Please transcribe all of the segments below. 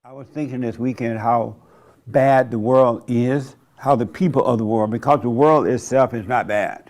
I was thinking this weekend how bad the world is, how the people of the world, because the world itself is not bad.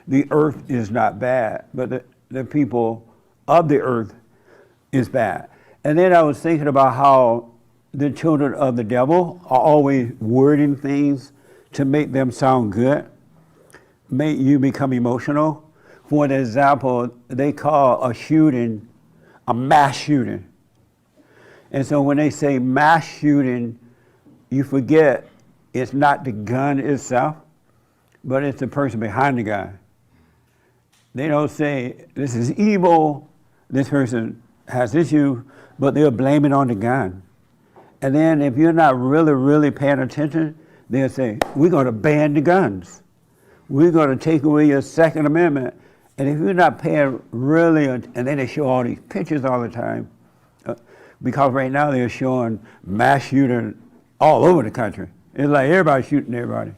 The earth is not bad, but the people of the earth is bad. And then I was thinking about how the children of the devil are always wording things to make them sound good, make you become emotional. For an example, they call a shooting a mass shooting. And so when they say mass shooting, you forget it's not the gun itself, but it's the person behind the gun. They don't say this is evil, this person has issue, but they'll blame it on the gun. And then if you're not really paying attention, they'll say, we're going to ban the guns. We're going to take away your Second Amendment. And if you're not paying really, and then they show all these pictures all the time, because right now they're showing mass shooting all over the country. It's like everybody's shooting everybody.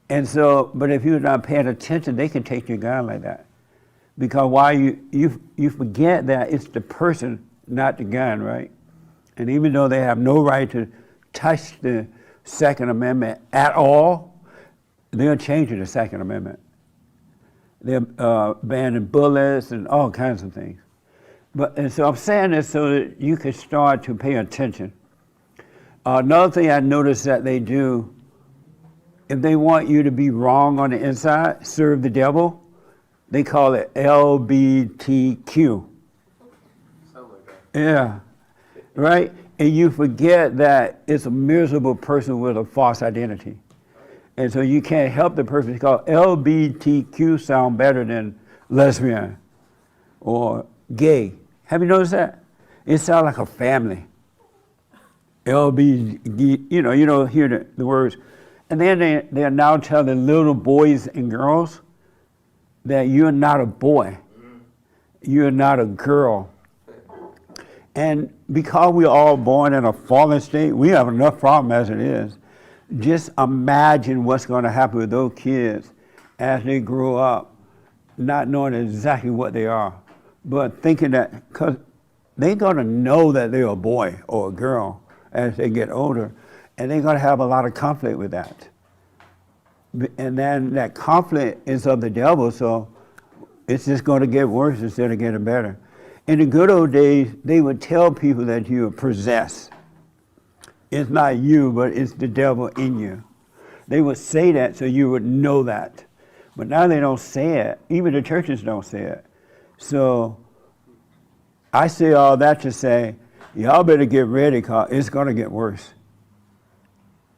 And so, but if you're not paying attention, they can take your gun like that. Because why you forget that it's the person, not the gun, right? And even though they have no right to touch the Second Amendment at all, they're changing the Second Amendment. They're banning bullets and all kinds of things. And so I'm saying this so that you can start to pay attention. Another thing I noticed that they do, if they want you to be wrong on the inside, serve the devil, they call it LBTQ. Sound like that. Yeah, right? And you forget that it's a miserable person with a false identity. And so you can't help the person. It's called LBTQ sound better than lesbian or gay. Have you noticed that? It sounds like a family. LB, you don't hear the words. And then they are now telling little boys and girls that you're not a boy. You're not a girl. And because we're all born in a fallen state, we have enough problem as it is. Just imagine what's going to happen with those kids as they grow up, not knowing exactly what they are, but thinking that, because they're going to know that they're a boy or a girl as they get older, and they're going to have a lot of conflict with that. And then that conflict is of the devil, so it's just going to get worse instead of getting better. In the good old days, they would tell people that you are possessed. It's not you, but it's the devil in you. They would say that so you would know that. But now they don't say it. Even the churches don't say it. So I say all that to say, y'all better get ready because it's going to get worse.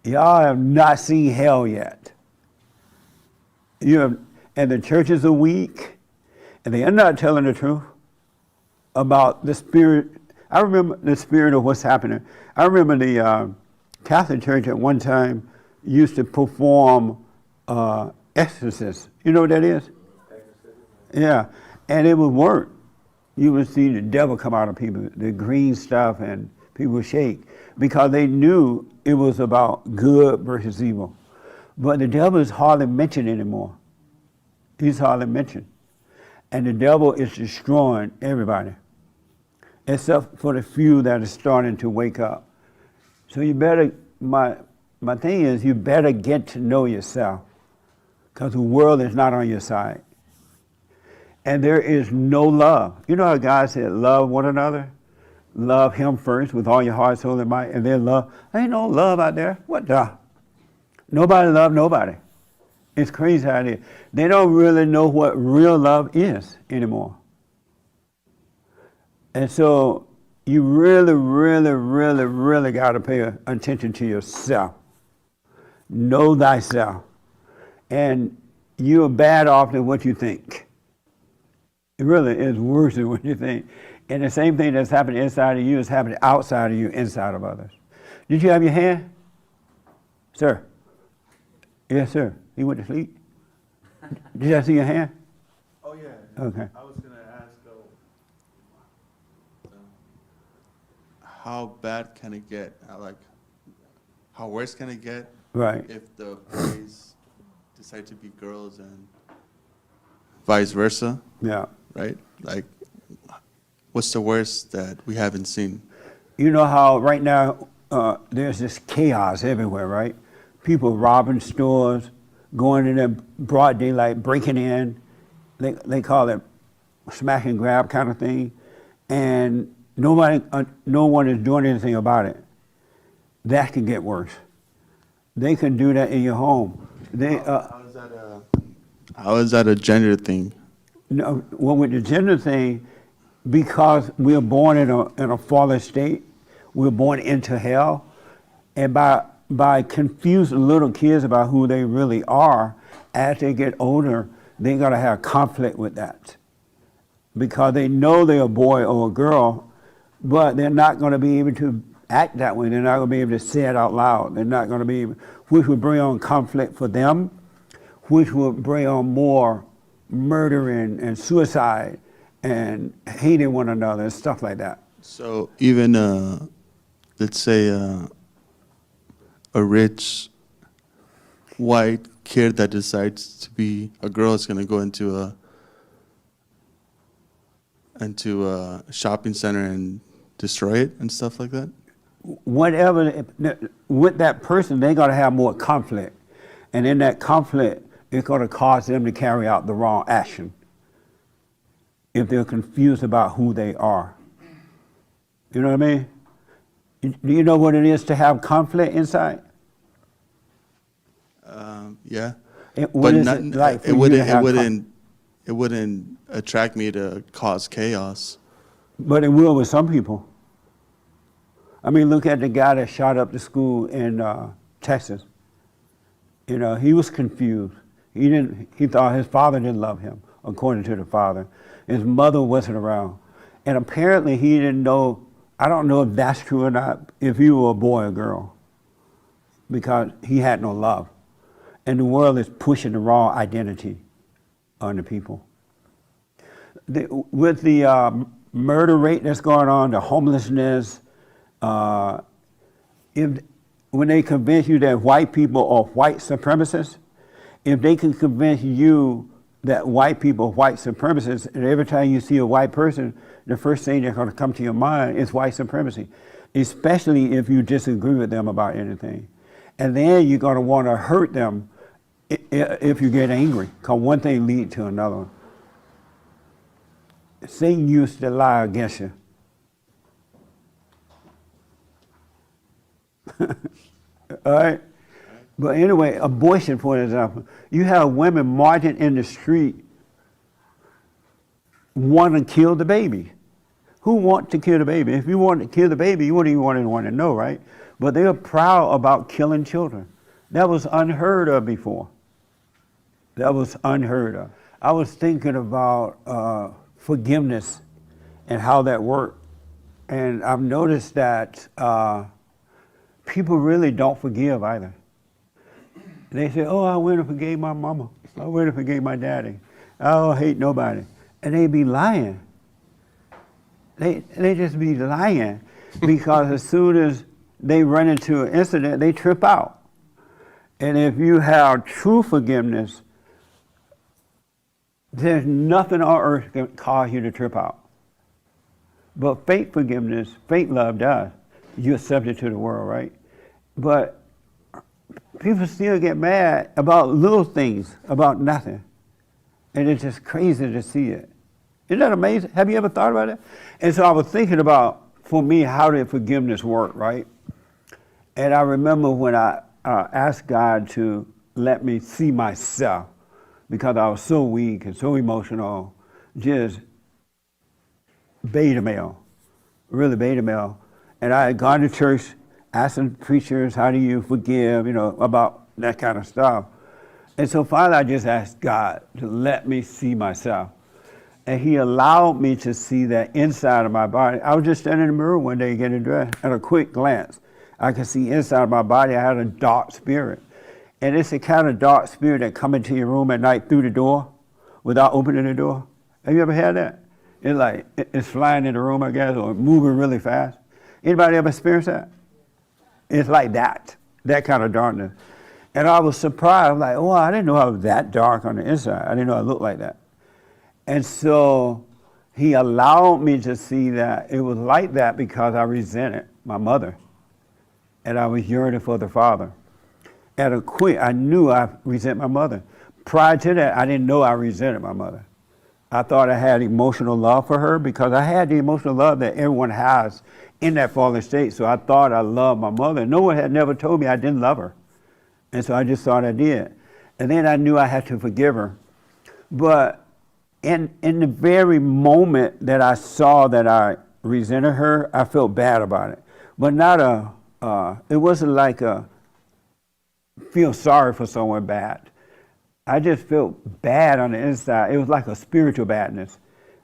Y'all have not seen hell yet. And the churches are weak, and they are not telling the truth about the spirit. I remember the spirit of what's happening. I remember the Catholic Church at one time used to perform exorcisms. You know what that is? Yeah, and it would work. You would see the devil come out of people, the green stuff, and people would shake because they knew it was about good versus evil. But the devil is hardly mentioned anymore. He's hardly mentioned. And the devil is destroying everybody, except for the few that are starting to wake up. So you better, my thing is, you better get to know yourself, because the world is not on your side. And there is no love. You know how God said, love one another? Love him first with all your heart, soul, and might, and then love. There ain't no love out there. What the? Nobody love nobody. It's crazy how it is. They don't really know what real love is anymore. And so you really got to pay attention to yourself. Know thyself. And you are bad off than what you think. It really is worse than what you think. And the same thing that's happening inside of you is happening outside of you, inside of others. Did you have your hand? Sir? Yes, sir. He went to sleep? Did I see your hand? Oh, yeah. Okay. I was going to ask, how bad can it get? How worse can it get? Right. If the boys decide to be girls and vice versa? Yeah. Right? Like, what's the worst that we haven't seen? You know how right now there's this chaos everywhere, right? People robbing stores, going in there broad daylight, breaking in. They call it smack and grab kind of thing, and no one is doing anything about it. That can get worse. They can do that in your home. How is that a gender thing? No, well, with the gender thing, because we're born in a fallen state, we're born into hell, and by confusing little kids about who they really are, as they get older, they're gonna have conflict with that, because they know they're a boy or a girl, but they're not gonna be able to act that way. They're not gonna be able to say it out loud. They're not gonna be able, which will bring on conflict for them, which will bring on more murdering and suicide and hating one another and stuff like that. So even, let's say, a rich white kid that decides to be a girl is going to go into a shopping center and destroy it and stuff like that? Whatever, with that person, they're gonna have more conflict. And in that conflict, it's gonna cause them to carry out the wrong action if they're confused about who they are. You know what I mean? Do you know what it is to have conflict inside? Yeah. What is it like for you to have it wouldn't attract me to cause chaos. But it will with some people. I mean, look at the guy that shot up the school in Texas. You know, he was confused. He thought his father didn't love him, according to the father. His mother wasn't around. And apparently he didn't know, I don't know if that's true or not, if he were a boy or girl, because he had no love. And the world is pushing the wrong identity on the people. With the murder rate that's going on, the homelessness, when they convince you that white people are white supremacists, if they can convince you that white people are white supremacists, and every time you see a white person, the first thing that's going to come to your mind is white supremacy, especially if you disagree with them about anything. And then you're going to want to hurt them if you get angry, because one thing leads to another one. Satan used to lie against you. All right? But anyway, abortion, for example. You have women marching in the street wanting to kill the baby. Who wants to kill the baby? If you want to kill the baby, you wouldn't even want anyone to know, right? But they are proud about killing children. That was unheard of before. That was unheard of. I was thinking about forgiveness and how that worked. And I've noticed that people really don't forgive either. They say, oh, I went and forgave my mama. I went and forgave my daddy. I don't hate nobody. And they be lying. They just be lying because as soon as they run into an incident, they trip out. And if you have true forgiveness, there's nothing on earth can cause you to trip out. But fake forgiveness, fake love does. You're subject to the world, right? But people still get mad about little things, about nothing. And it's just crazy to see it. Isn't that amazing? Have you ever thought about it? And so I was thinking about, for me, how did forgiveness work, right? And I remember when I asked God to let me see myself, because I was so weak and so emotional, just beta male, really beta male. And I had gone to church, asking preachers, how do you forgive, about that kind of stuff. And so finally I just asked God to let me see myself. And he allowed me to see that inside of my body. I was just standing in the mirror one day getting dressed. At a quick glance, I could see inside of my body I had a dark spirit. And it's the kind of dark spirit that come into your room at night through the door without opening the door. Have you ever had that? It's like, it's flying in the room, I guess, or moving really fast. Anybody ever experienced that? It's like that kind of darkness. And I was surprised, like, oh, I didn't know I was that dark on the inside. I didn't know I looked like that. And so he allowed me to see that it was like that because I resent it. my mother, and I was yearning for the Father. At a quick, I knew I resent my mother. Prior to that, I didn't know I resented my mother. I thought I had emotional love for her because I had the emotional love that everyone has in that fallen state. So I thought I loved my mother. No one had never told me I didn't love her. And so I just thought I did. And then I knew I had to forgive her. But in the very moment that I saw that I resented her, I felt bad about it. But not it wasn't like feel sorry for someone bad. I just felt bad on the inside. It was like a spiritual badness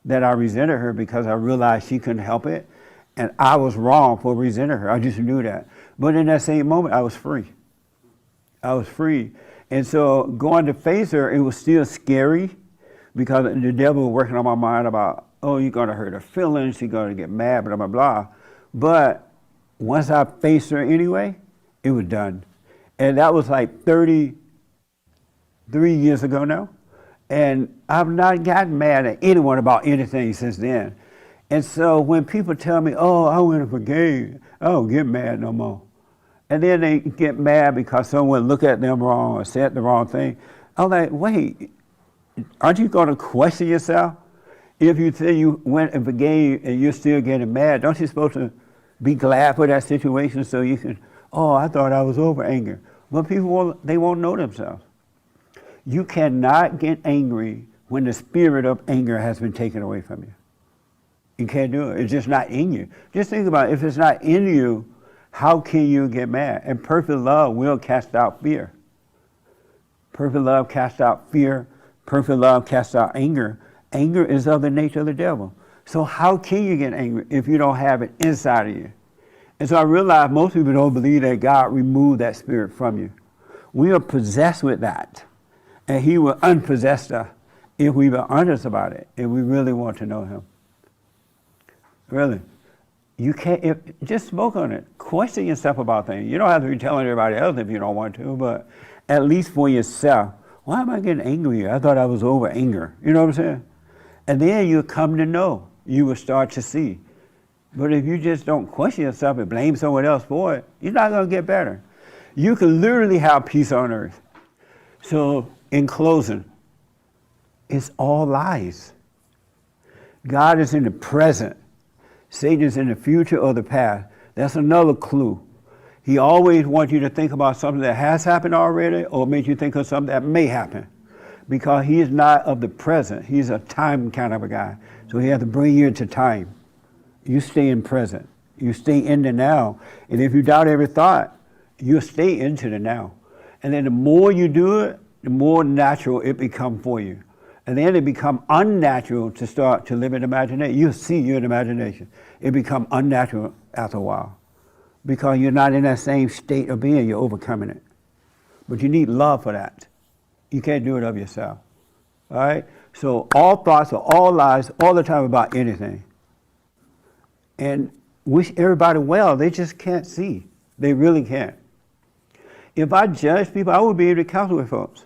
that I resented her because I realized she couldn't help it. And I was wrong for resenting her. I just knew that. But in that same moment, I was free. I was free. And so going to face her, it was still scary because the devil was working on my mind about, oh, you're going to hurt her feelings. She's going to get mad, blah, blah, blah. But once I faced her anyway, it was done. And that was like 33 years ago now. And I've not gotten mad at anyone about anything since then. And so when people tell me, oh, I went and forgave, I don't get mad no more. And then they get mad because someone looked at them wrong or said the wrong thing. I'm like, wait, aren't you going to question yourself? If you say you went and forgave and you're still getting mad, don't you supposed to be glad for that situation so you can, oh, I thought I was over anger. But people, they won't know themselves. You cannot get angry when the spirit of anger has been taken away from you. You can't do it. It's just not in you. Just think about it. If it's not in you, how can you get mad? And perfect love will cast out fear. Perfect love casts out fear. Perfect love casts out anger. Anger is of the nature of the devil. So how can you get angry if you don't have it inside of you? And so I realized most people don't believe that God removed that spirit from you. We are possessed with that. And he will unpossess us if we are honest about it, if we really want to know him. Really. You can't, just smoke on it. Question yourself about things. You don't have to be telling everybody else if you don't want to, but at least for yourself. Why am I getting angry? I thought I was over anger. You know what I'm saying? And then you'll come to know. You will start to see. But if you just don't question yourself and blame someone else for it, you're not going to get better. You can literally have peace on earth. So, in closing, it's all lies. God is in the present. Satan is in the future or the past. That's another clue. He always wants you to think about something that has happened already or make you think of something that may happen. Because he is not of the present. He's a time kind of a guy. So he has to bring you into time. You stay in present. You stay in the now. And if you doubt every thought, you'll stay into the now. And then the more you do it, the more natural it becomes for you. And then it becomes unnatural to start to live in imagination. You'll see your imagination. It becomes unnatural after a while. Because you're not in that same state of being, you're overcoming it. But you need love for that. You can't do it of yourself. All right? So all thoughts are all lies all the time about anything. And wish everybody well, they just can't see. They really can't. If I judge people, I would be able to counsel with folks.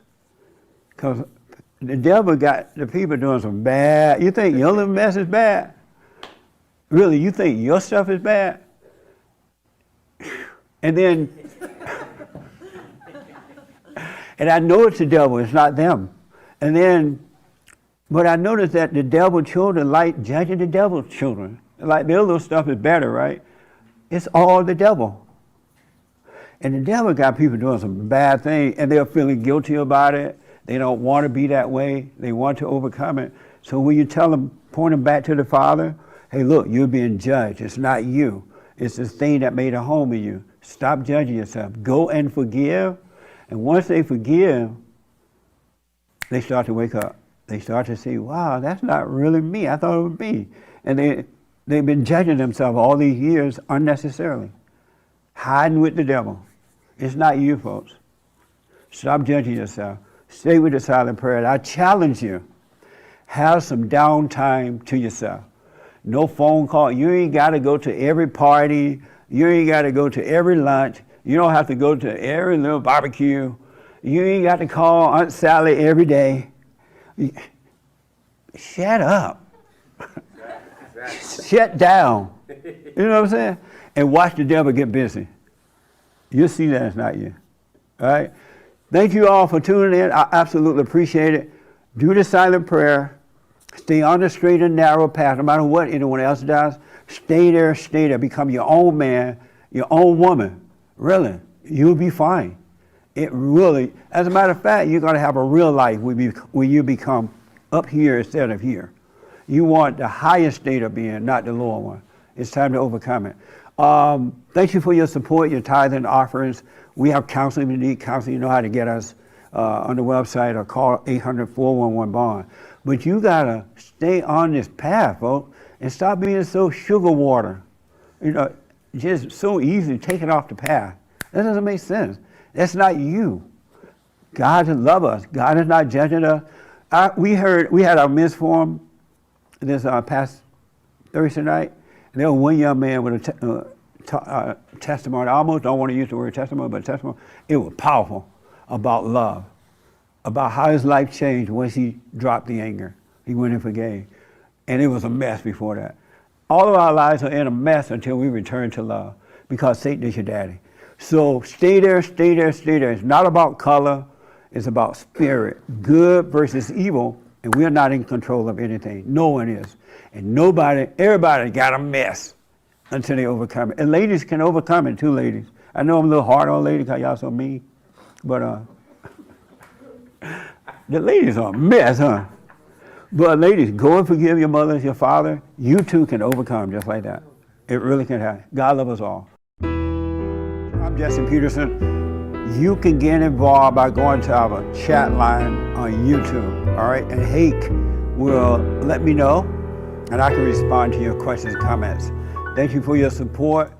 Because the devil got the people doing some bad. You think your little mess is bad? Really, you think your stuff is bad? And then, and I know it's the devil, it's not them. And then, but I noticed that the devil children like judging the devil's children. Like their little stuff is better, right? It's all the devil. And the devil got people doing some bad things and they're feeling guilty about it. They don't want to be that way. They want to overcome it. So when you tell them, point them back to the Father, hey, look, you're being judged. It's not you. It's this thing that made a home in you. Stop judging yourself. Go and forgive. And once they forgive, they start to wake up. They start to see, wow, that's not really me. I thought it would be. And they've been judging themselves all these years unnecessarily. Hiding with the devil. It's not you, folks. Stop judging yourself. Stay with the silent prayer. I challenge you. Have some downtime to yourself. No phone call. You ain't got to go to every party. You ain't got to go to every lunch. You don't have to go to every little barbecue. You ain't got to call Aunt Sally every day. Shut up. Shut down. You know what I'm saying? and watch the devil get busy. You'll see that it's not you. All right? Thank you all for tuning in. I absolutely appreciate it. Do the silent prayer. Stay on the straight and narrow path, no matter what anyone else does. Stay there, stay there. Become your own man, your own woman. Really, you'll be fine. It really, as a matter of fact, you're going to have a real life where you become up here instead of here. You want the highest state of being, not the lower one. It's time to overcome it. Thank you for your support, your tithes and offerings. We have counseling. If you need counseling, you know how to get us on the website or call 800-411-BOND. But you got to stay on this path, folks, and stop being so sugar water. You know, just so easy to take it off the path. That doesn't make sense. That's not you. God loves us. God is not judging us. We had our men's forum this past Thursday night, and there was one young man with a testimony. I almost don't want to use the word testimony, but testimony. It was powerful about love, about how his life changed once he dropped the anger. He went and forgave. And it was a mess before that. All of our lives are in a mess until we return to love, because Satan is your daddy. So stay there, stay there, stay there. It's not about color. It's about spirit. Good versus evil. And we're not in control of anything. No one is. And everybody got a mess until they overcome it. And ladies can overcome it too, ladies. I know I'm a little hard on ladies because y'all so mean. But the ladies are a mess, huh? But ladies, go and forgive your mothers, your father. You too can overcome just like that. It really can happen. God loves us all. I'm Jesse Peterson. You can get involved by going to our chat line on YouTube, all right? And Hake will let me know, and I can respond to your questions and comments. Thank you for your support.